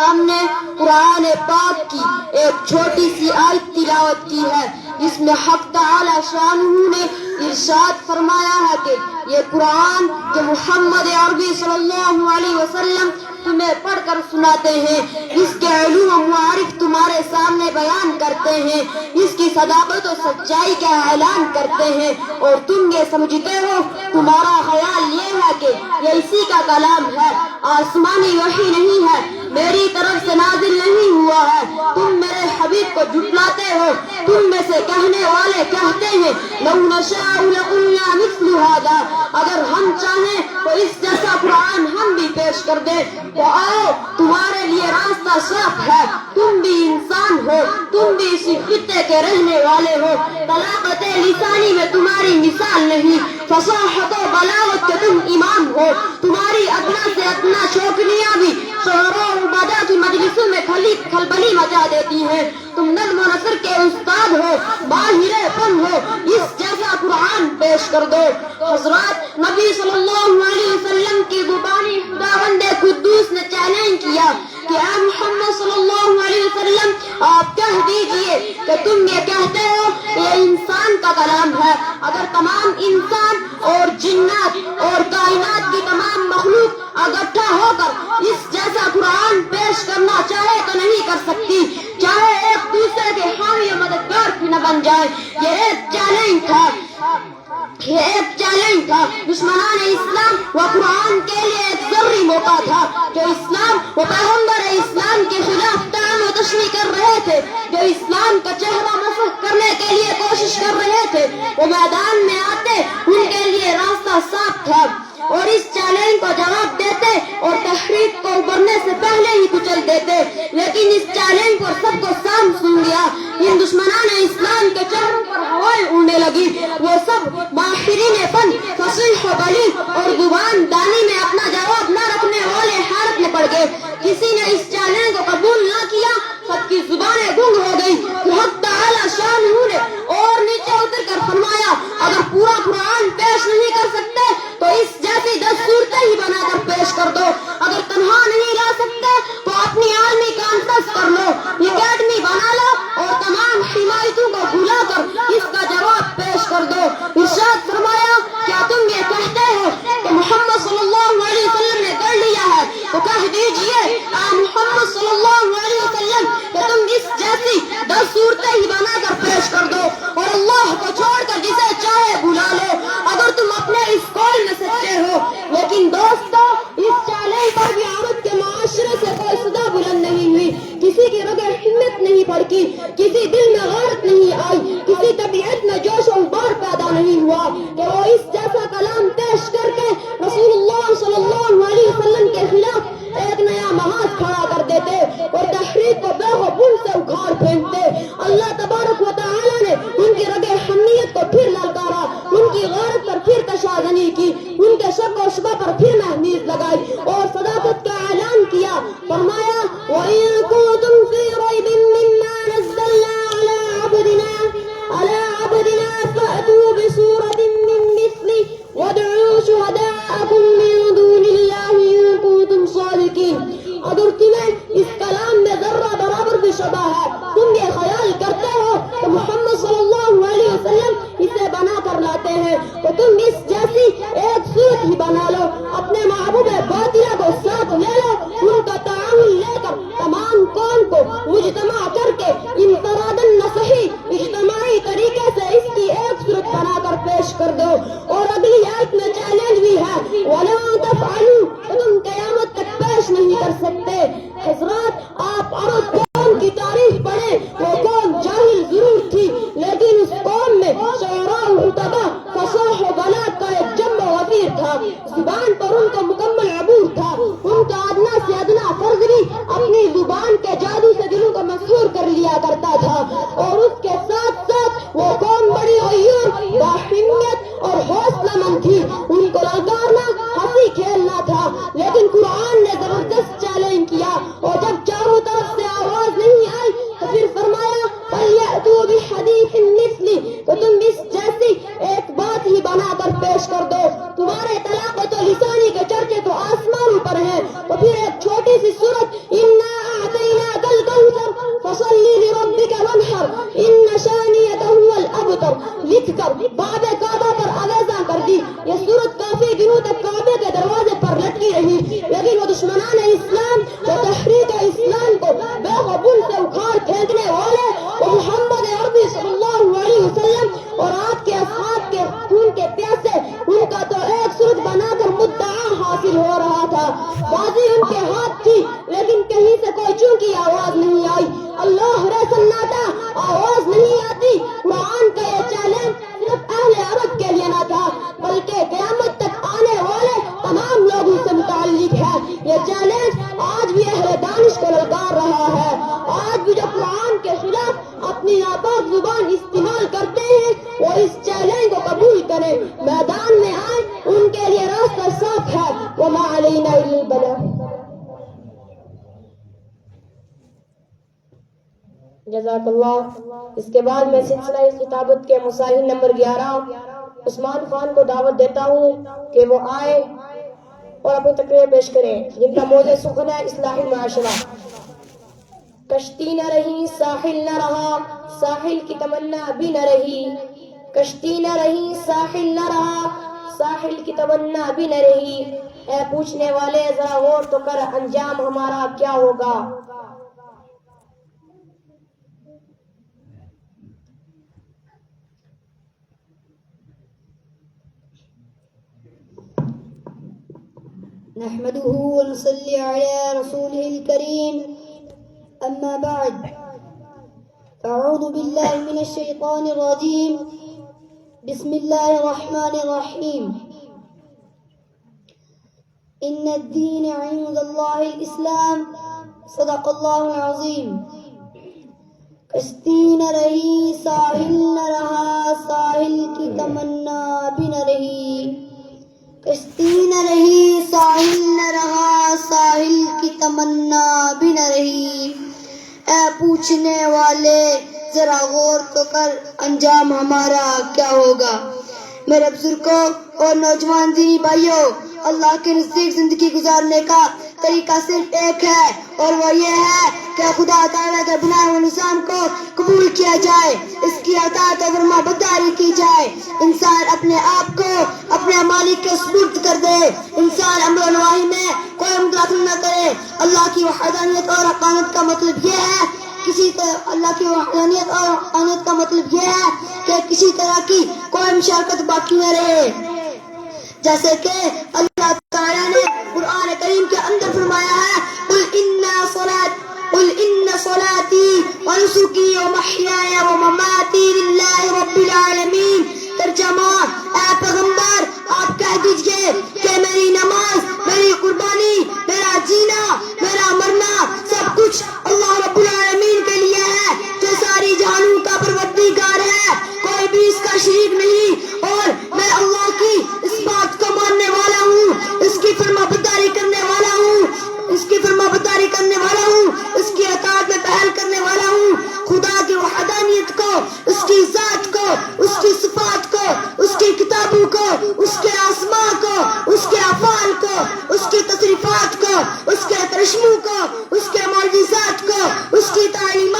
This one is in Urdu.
سامنے قرآن پاک کی ایک چھوٹی سی آیت تلاوت کی ہے جس میں حق تعالی شانہ نے ارشاد فرمایا ہے کہ یہ قرآن جو محمد عربی صلی اللہ علیہ وسلم تمہیں پڑھ کر سناتے ہیں، اس کے علوم و معارف تمہارے سامنے بیان کرتے ہیں، اس کی صداقت و سچائی کا اعلان کرتے ہیں، اور تم یہ سمجھتے ہو، تمہارا خیال یہ ہے کہ یہ اسی کا کلام ہے، آسمانی وحی نہیں ہے، میری طرف سے نازل نہیں ہوا ہے۔ تم میرے حبیب کو جھٹلاتے ہو۔ تم میں سے کہنے والے کہتے ہیں لو نشاء لقلنا مثل هذا، اگر ہم چاہیں تو اس جیسا قرآن ہم بھی پیش کر دیں، تو آؤ تمہارے لیے راستہ صاف ہے، تم بھی انسان ہو، تم بھی اسی خطے کے رہنے والے ہو، طلاقت لسانی میں تمہاری مثال نہیں، فصاحت و بلاغت کے تم امام ہو، تمہاری ادنا سے ادنا چوکلیاں بھی شعراء و عبادات کی مجلسوں میں کھلبلی مچا دیتی ہیں، تم نظم و نثر کے استاد ہو، ماہر فن ہو، اس جیسا قرآن پیش کر دو۔ حضرات نبی صلی اللہ علیہ وسلم کی زبانی خداوند قدوس نے چیلنج کیا کہ اے محمد صلی اللہ علیہ وسلم آپ کہہ دیجئے کہ تم یہ کہتے ہو یہ انسان کا کلام ہے، اگر تمام انسان اور جنات اور کائنات کی تمام مخلوق اکٹھا ہو کر اس جیسا قرآن پیش کرنا چاہے تو نہیں کر سکتی، چاہے ایک دوسرے کے حامی و مددگار بھی نہ بن جائے۔ یہ ایک چیلنج تھا، دشمنان اسلام و قرآن کے لیے ایک ضروری موقع تھا، جو اسلام و پیغمبر اسلام کے خلاف طعن و تشنیع کر رہے تھے، جو اسلام کا چہرہ مسخ کرنے کے لیے کوشش کر رہے تھے، وہ میدان میں آتے، ان کے لیے راستہ صاف تھا اور اس چیلنج کو جواب دیتے اور تحریک کو ابھرنے سے پہلے ہی کچل دیتے، لیکن اس چیلنج پر سب کو سام سن گیا۔ ان دشمنان اسلام کے چہروں پر ہوائیں اڑنے لگی، وہ سب ماہرین فن، فصیح و بلیغ اور زبان دانی میں اپنا جواب نہ رکھنے والے حیرت میں پڑ گئے، کسی نے اس چیلنج کو قبول نہ کیا، سب کی زبانیں گنگ ہو گئی۔ حق تعالی شانہ نے اور نیچے اتر کر فرمایا اگر پورا قرآن پیش نہیں کر سکتے تو اس جیسی 10 صورتیں ہی بنا کر پیش کر دو، اگر تنہا نہیں لا سکتے تو اپنی عالمی کانفرنس کر لو، اکیڈمی بنا لو اور تمام حمایتوں کو بلا کر اس کا جواب پیش کر دو۔ ارشاد فرمایا کیا تم یہ کہتے ہو کہ محمد صلی اللہ علیہ وسلم نے کر لیا ہے، تو کہہ دیجئے اے محمد صلی اللہ علیہ وسلم کہ تم اس جیسی 10 صورتیں ہی بنا کر پیش کر دو اور اللہ کو چھوڑ کر جسے چاہے بلا لو، اگر تم اپنے اس قول میں سچے ہو۔ لیکن دوستو اس چیلنج پر بھی عورت کے معاشرے سے کوئی صدا بلند نہیں ہوئی، کسی کی رگے ہمت نہیں بھڑکی، کسی دل میں غیرت نہیں آئی، کسی طبیعت میں جوش و غبار پیدا نہیں ہوا کہ وہ اس جیسا کلام پیش کر کے رسول اللہ صلی اللہ علیہ وسلم کے خلاف ایک نیا محاذ کھڑا کر دیتے اور تحریک کو بے غبول سے اکھاڑ پھینکتے۔ اللہ تبارک و تعالی نے ان کی رگے حمیت کو پھر للکارا، ان کی غیرت پر پھر کشادنی کی، ان کے شک و شبہ پر پھر مہمیز لگائی اور صداقت کا اعلان کیا۔ فرمایا وَإِن كُنتُمْ فِي رَيْبٍ مِّمَّا نَزَّلْنَا عَلَىٰ عَبْدِنَا فَأْتُوا بِسُورَةٍ مِّن مِّثْلِهِ وَادْعُوا شُهَدَاءَكُم مِّن دُونِ اللَّهِ إِن كُنتُمْ صَادِقِينَ۔ اگر تمہیں اس کلام میں ذرہ برابر بھی شبہ ہے، تم یہ خیال کرتے ہو کہ محمد صلی اللہ علیہ وسلم اسے بنا کر لاتے ہیں، تو تم اس جیسی ایک صورت ہی بنا لو، اپنے محبوب باطلہ کو ساتھ لے لو، ان کا تعاون لے کر تمام قوم کو مجتمع کر کے انفراداً نہ صحیح اجتماعی طریقے سے اس کی ایک صورت بنا کر پیش کر دو۔ اور اگلی آیت میں چیلنج بھی ہے وَلَا تَفْعَلُوا، تو تم قیامت تک پیش نہیں کر سکتے۔ حضرات آپ عرب قوم کی تاریخ پڑھیں، وہ قوم جاہل ضرور تھی لیکن اس قوم میں شعراء و خطباء، فصاح و بلاغ کا ایک جم و غفیر تھا، زبان پر ان کا مکمل عبور تھا، ان کا ادنا سے ادنا فرض بھی اپنی زبان کے جادو سے دلوں کو مسحور کر لیا کرتا تھا، اور اس کے ساتھ ساتھ وہ قوم بڑی غیور، باہمیت اور حوصلہ مند تھی، ان کو للکارنا ہنسی کھیلنا تھا، لیکن قرآن نے زبردست چیلنج کیا اور جب چاروں طرف سے آواز نہیں آئی تو پھر فرمایا فَلْيَأْتُوا بِحَدِيثٍ مِّثْلِهِ، تو تم اس جیسی ایک بات ہی بنا کر پیش کر دو۔ تمہارے طلاقت و لسانی کے چرچے تو آسمانوں پر ہیں، تو پھر ایک چھوٹی سی سورت اِنَّا لکھ کر باب کعبہ پر آویزاں کر دی۔ یہ صورت کافی دنوں تک کعبے کے دروازے پر لٹکی رہی، لیکن وہ دشمنان اسلام جو تحریک اسلام کو بے قبول سے اکھاڑ پھینکنے والے وہ محمد عربی صلی اللہ علیہ وسلم اور آپ کے اصحاب کے خون کے پیاسے ان کا تو ایک صورت بنا کر مدعا حاصل ہو رہا تھا۔ بازی ان کے ہاتھ تھی لیکن کہیں سے کوئی چونکی آواز نہیں آئی۔ اللہ رے سناٹا، آواز نہیں آتی۔ قرآن کا یہ چیلنج صرف اہل عرب کے لیے نہ تھا بلکہ قیامت تک آنے والے تمام لوگوں سے متعلق ہے۔ یہ چیلنج آج بھی اہل دانش کو للکار رہا ہے۔ آج بھی جو قرآن کے خلاف اپنی ناپاک زبان استعمال کرتے ہیں وہ اس چیلنج کو قبول کریں، میدان میں آئیں، ان کے لیے راستہ صاف ہے۔ وما علینا الا البلاغ۔ جزاک اللہ۔ اس کے بعد میں سلسلہ خطابت کے مصاحب نمبر 11 عثمان خان کو دعوت دیتا ہوں کہ وہ آئے اور اپنی تقریر پیش کریں، جن کا موضوع سخن ہے اصلاحی معاشرہ۔ کشتی نہ رہی ساحل نہ رہا، ساحل کی تمنا بھی نہ رہی۔ کشتی نہ رہی ساحل نہ رہا، ساحل کی تمنا بھی نہ رہی۔ اے پوچھنے والے ذرا غور تو کر، انجام ہمارا کیا ہوگا۔ نحمده ونصلي على رسوله الكريم أما بعد أعوذ بالله من الشيطان الرجيم بسم الله الرحمن الرحيم إن الدين عند الله الإسلام صدق الله العظيم کشتی نہ رہی ساحل نہ رہا، ساحل کی تمنا بھی نہ رہی۔ کشتی نہ رہی ساحل نہ رہا، ساحل کی تمنا بھی نہ رہی۔ اے پوچھنے والے ذرا غور تو کر، انجام ہمارا کیا ہوگا۔ میرے بزرگوں اور نوجوان دینی بھائیوں، اللہ کے نزدیک زندگی گزارنے کا طریقہ صرف ایک ہے اور وہ یہ ہے کہ خدا تعالیٰ کے بنائے ہوئے نظام کو قبول کیا جائے، اس کی اطاعت اور فرما برداری کی جائے، انسان اپنے آپ کو اپنے مالک کے سپرد کر دے، انسان امر و نواہی میں کوئی مداخلت نہ کرے۔ اللہ کی وحدانیت اور حقانیت کا مطلب یہ ہے اللہ کی وحدانیت اور حقانیت کا مطلب یہ ہے کہ کسی طرح کی کوئی مشارکت باقی نہ رہے، جیسے کہ اللہ تعالیٰ نے قرآن کریم کے اندر فرمایا ہے قل ان صلاتی ونسکی ومحیای ومماتی للہ رب العالمین۔ ترجمہ، اے پیغمبر آپ کہہ دیجئے کہ میری نماز، میری قربانی، میرا جینا، میرا مرنا سب کچھ اللہ رب العالمین کے لیے ہے جو ساری جہانوں کا پروردگار ہے، کوئی بھی اس کا شریک نہیں، اور میں اللہ کی اس بات کو ماننے والا ہوں، اس کی فرما برداری کرنے والا ہوں، اس کی فرما برداری کرنے والا ہوں، اس کی اطاعت میں پہل کرنے والا ہوں۔ خدا کی وحدانیت کو، اس کی ذات کو، اس کی صفات کو، اس کی کتابوں کو، اس کے آسماء کو، اس کے افعال کو، اس کی تصریفات کو، اس کے کرشموں کو، اس کے معجزات کو، اس کی تعلیم